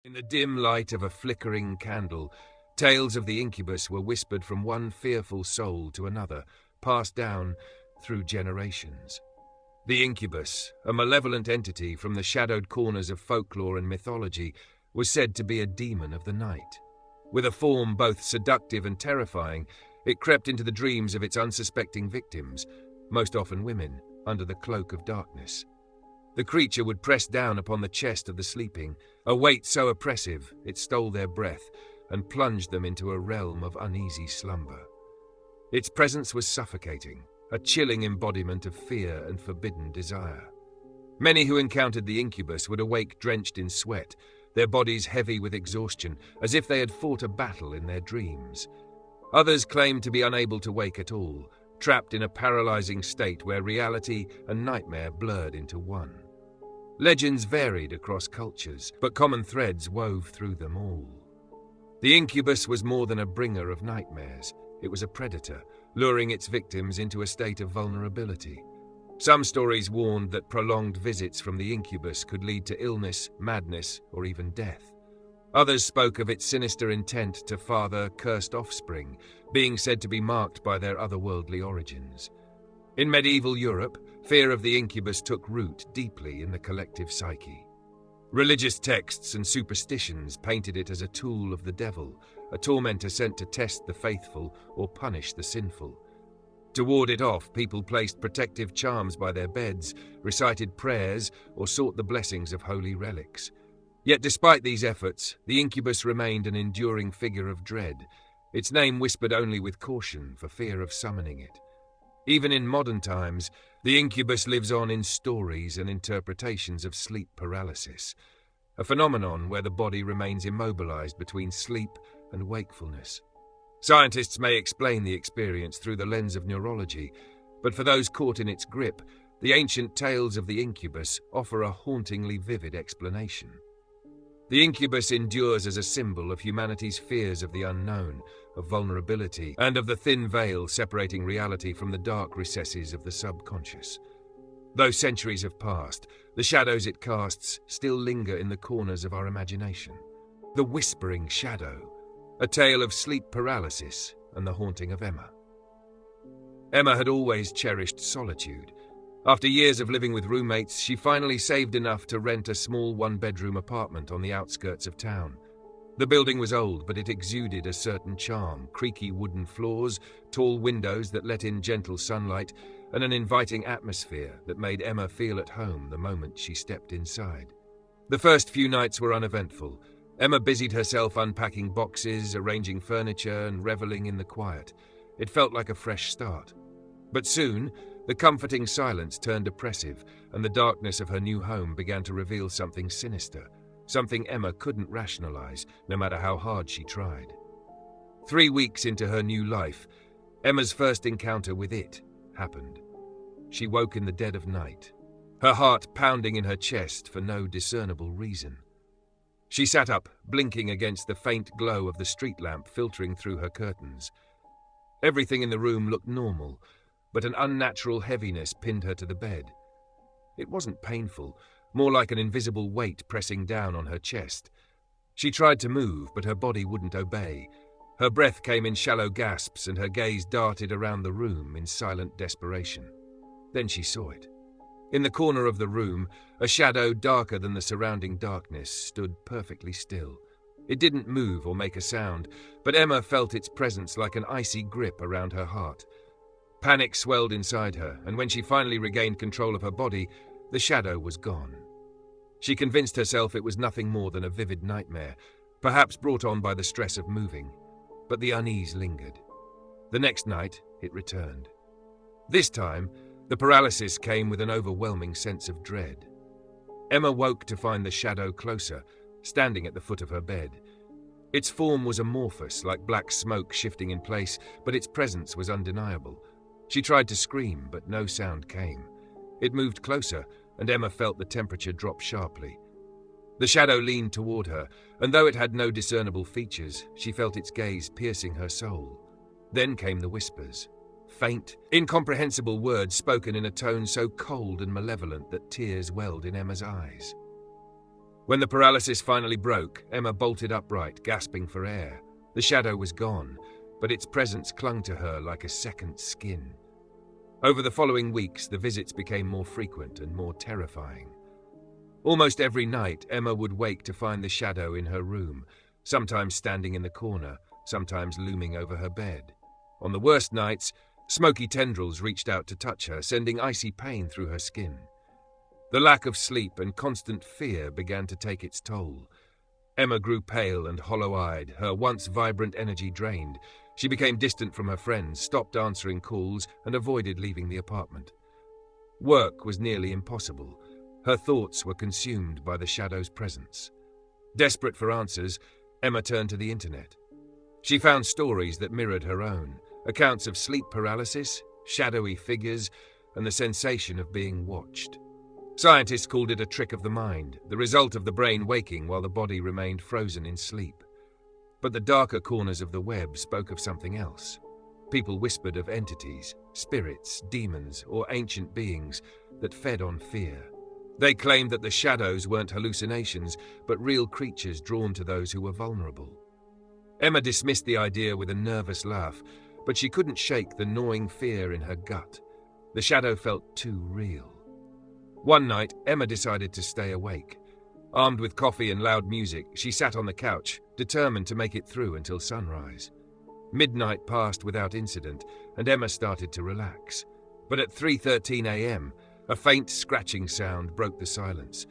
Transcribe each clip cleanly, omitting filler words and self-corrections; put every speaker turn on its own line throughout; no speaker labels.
In the dim light of a flickering candle, tales of the incubus were whispered from one fearful soul to another, passed down through generations. The incubus, a malevolent entity from the shadowed corners of folklore and mythology, was said to be a demon of the night. With a form both seductive and terrifying, it crept into the dreams of its unsuspecting victims, most often women, under the cloak of darkness. The creature would press down upon the chest of the sleeping, a weight so oppressive it stole their breath and plunged them into a realm of uneasy slumber. Its presence was suffocating, a chilling embodiment of fear and forbidden desire. Many who encountered the incubus would awake drenched in sweat, their bodies heavy with exhaustion, as if they had fought a battle in their dreams. Others claimed to be unable to wake at all, trapped in a paralyzing state where reality and nightmare blurred into one. Legends varied across cultures, but common threads wove through them all. The incubus was more than a bringer of nightmares. It was a predator, luring its victims into a state of vulnerability. Some stories warned that prolonged visits from the incubus could lead to illness, madness, or even death. Others spoke of its sinister intent to father cursed offspring, being said to be marked by their otherworldly origins. In medieval Europe, fear of the incubus took root deeply in the collective psyche. Religious texts and superstitions painted it as a tool of the devil, a tormentor sent to test the faithful or punish the sinful. To ward it off, people placed protective charms by their beds, recited prayers, or sought the blessings of holy relics. Yet despite these efforts, the incubus remained an enduring figure of dread, its name whispered only with caution for fear of summoning it. Even in modern times, the incubus lives on in stories and interpretations of sleep paralysis, a phenomenon where the body remains immobilized between sleep and wakefulness. Scientists may explain the experience through the lens of neurology, but for those caught in its grip, the ancient tales of the incubus offer a hauntingly vivid explanation. The incubus endures as a symbol of humanity's fears of the unknown, of vulnerability, and of the thin veil separating reality from the dark recesses of the subconscious. Though centuries have passed, the shadows it casts still linger in the corners of our imagination. The Whispering Shadow, a tale of sleep paralysis and the haunting of Emma. Emma had always cherished solitude. After years of living with roommates, she finally saved enough to rent a small one-bedroom apartment on the outskirts of town. The building was old, but it exuded a certain charm: creaky wooden floors, tall windows that let in gentle sunlight, and an inviting atmosphere that made Emma feel at home the moment she stepped inside. The first few nights were uneventful. Emma busied herself unpacking boxes, arranging furniture, and reveling in the quiet. It felt like a fresh start. But soon, the comforting silence turned oppressive, and the darkness of her new home began to reveal something sinister, something Emma couldn't rationalize, no matter how hard she tried. 3 weeks into her new life, Emma's first encounter with it happened. She woke in the dead of night, her heart pounding in her chest for no discernible reason. She sat up, blinking against the faint glow of the street lamp filtering through her curtains. Everything in the room looked normal, but an unnatural heaviness pinned her to the bed. It wasn't painful, more like an invisible weight pressing down on her chest. She tried to move, but her body wouldn't obey. Her breath came in shallow gasps, and her gaze darted around the room in silent desperation. Then she saw it. In the corner of the room, a shadow darker than the surrounding darkness stood perfectly still. It didn't move or make a sound, but Emma felt its presence like an icy grip around her heart. Panic swelled inside her, and when she finally regained control of her body, the shadow was gone. She convinced herself it was nothing more than a vivid nightmare, perhaps brought on by the stress of moving. But the unease lingered. The next night, it returned. This time, the paralysis came with an overwhelming sense of dread. Emma woke to find the shadow closer, standing at the foot of her bed. Its form was amorphous, like black smoke shifting in place, but its presence was undeniable. She tried to scream, but no sound came. It moved closer, and Emma felt the temperature drop sharply. The shadow leaned toward her, and though it had no discernible features, she felt its gaze piercing her soul. Then came the whispers. Faint, incomprehensible words spoken in a tone so cold and malevolent that tears welled in Emma's eyes. When the paralysis finally broke, Emma bolted upright, gasping for air. The shadow was gone, but its presence clung to her like a second skin. Over the following weeks, the visits became more frequent and more terrifying. Almost every night, Emma would wake to find the shadow in her room, sometimes standing in the corner, sometimes looming over her bed. On the worst nights, smoky tendrils reached out to touch her, sending icy pain through her skin. The lack of sleep and constant fear began to take its toll. Emma grew pale and hollow-eyed, her once vibrant energy drained. She became distant from her friends, stopped answering calls, and avoided leaving the apartment. Work was nearly impossible. Her thoughts were consumed by the shadow's presence. Desperate for answers, Emma turned to the internet. She found stories that mirrored her own, accounts of sleep paralysis, shadowy figures, and the sensation of being watched. Scientists called it a trick of the mind, the result of the brain waking while the body remained frozen in sleep. But the darker corners of the web spoke of something else. People whispered of entities, spirits, demons, or ancient beings that fed on fear. They claimed that the shadows weren't hallucinations, but real creatures drawn to those who were vulnerable. Emma dismissed the idea with a nervous laugh, but she couldn't shake the gnawing fear in her gut. The shadow felt too real. One night, Emma decided to stay awake. Armed with coffee and loud music, she sat on the couch, determined to make it through until sunrise. Midnight passed without incident, and Emma started to relax. But at 3:13 a.m., a faint scratching sound broke the silence.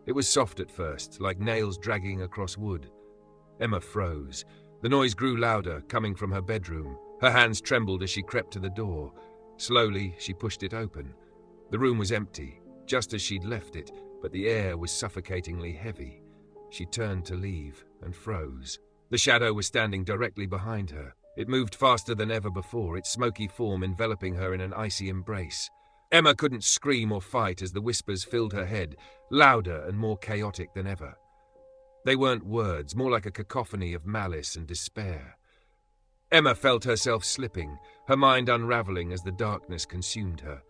It was soft at first, like nails dragging across wood. Emma froze. The noise grew louder, coming from her bedroom. Her hands trembled as she crept to the door. Slowly, she pushed it open. The room was empty, just as she'd left it, but the air was suffocatingly heavy. She turned to leave and froze. The shadow was standing directly behind her. It moved faster than ever before, its smoky form enveloping her in an icy embrace. Emma couldn't scream or fight as the whispers filled her head, louder and more chaotic than ever. They weren't words, more like a cacophony of malice and despair. Emma felt herself slipping, her mind unraveling as the darkness consumed her.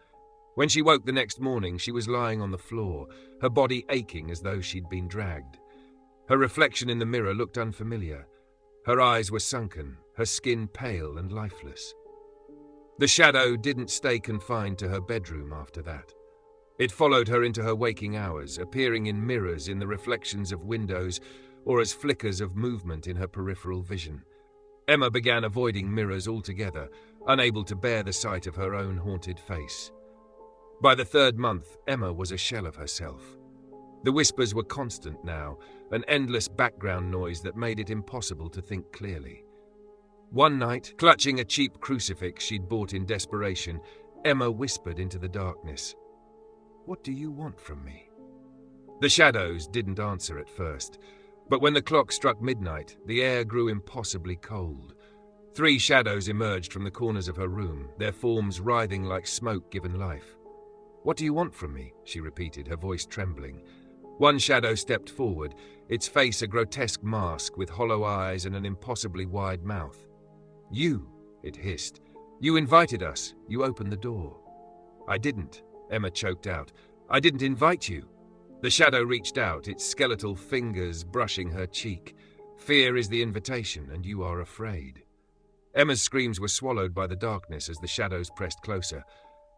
When she woke the next morning, she was lying on the floor, her body aching as though she'd been dragged. Her reflection in the mirror looked unfamiliar. Her eyes were sunken, her skin pale and lifeless. The shadow didn't stay confined to her bedroom after that. It followed her into her waking hours, appearing in mirrors in the reflections of windows or as flickers of movement in her peripheral vision. Emma began avoiding mirrors altogether, unable to bear the sight of her own haunted face. By the third month, Emma was a shell of herself. The whispers were constant now, an endless background noise that made it impossible to think clearly. One night, clutching a cheap crucifix she'd bought in desperation, Emma whispered into the darkness, "What do you want from me?" The shadows didn't answer at first, but when the clock struck midnight, the air grew impossibly cold. 3 shadows emerged from the corners of her room, their forms writhing like smoke given life. "What do you want from me?" she repeated, her voice trembling. One shadow stepped forward, its face a grotesque mask with hollow eyes and an impossibly wide mouth. "You," it hissed. "You invited us. You opened the door." "I didn't," Emma choked out. "I didn't invite you." The shadow reached out, its skeletal fingers brushing her cheek. "Fear is the invitation, and you are afraid." Emma's screams were swallowed by the darkness as the shadows pressed closer.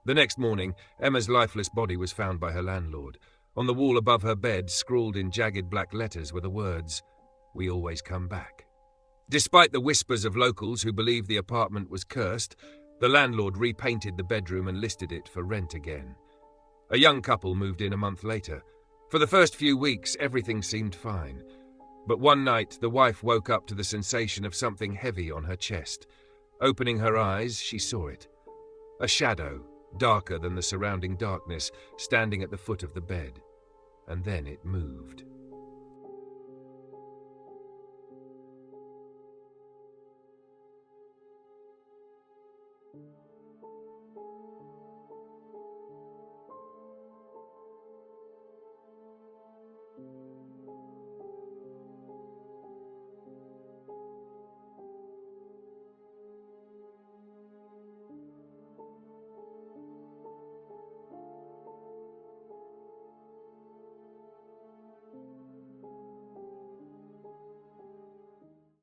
The next morning, Emma's lifeless body was found by her landlord. On the wall above her bed, scrawled in jagged black letters, were the words, "We always come back." Despite the whispers of locals who believed the apartment was cursed, the landlord repainted the bedroom and listed it for rent again. A young couple moved in a month later. For the first few weeks, everything seemed fine. But one night, the wife woke up to the sensation of something heavy on her chest. Opening her eyes, she saw it. A shadow, darker than the surrounding darkness, standing at the foot of the bed. And then it moved.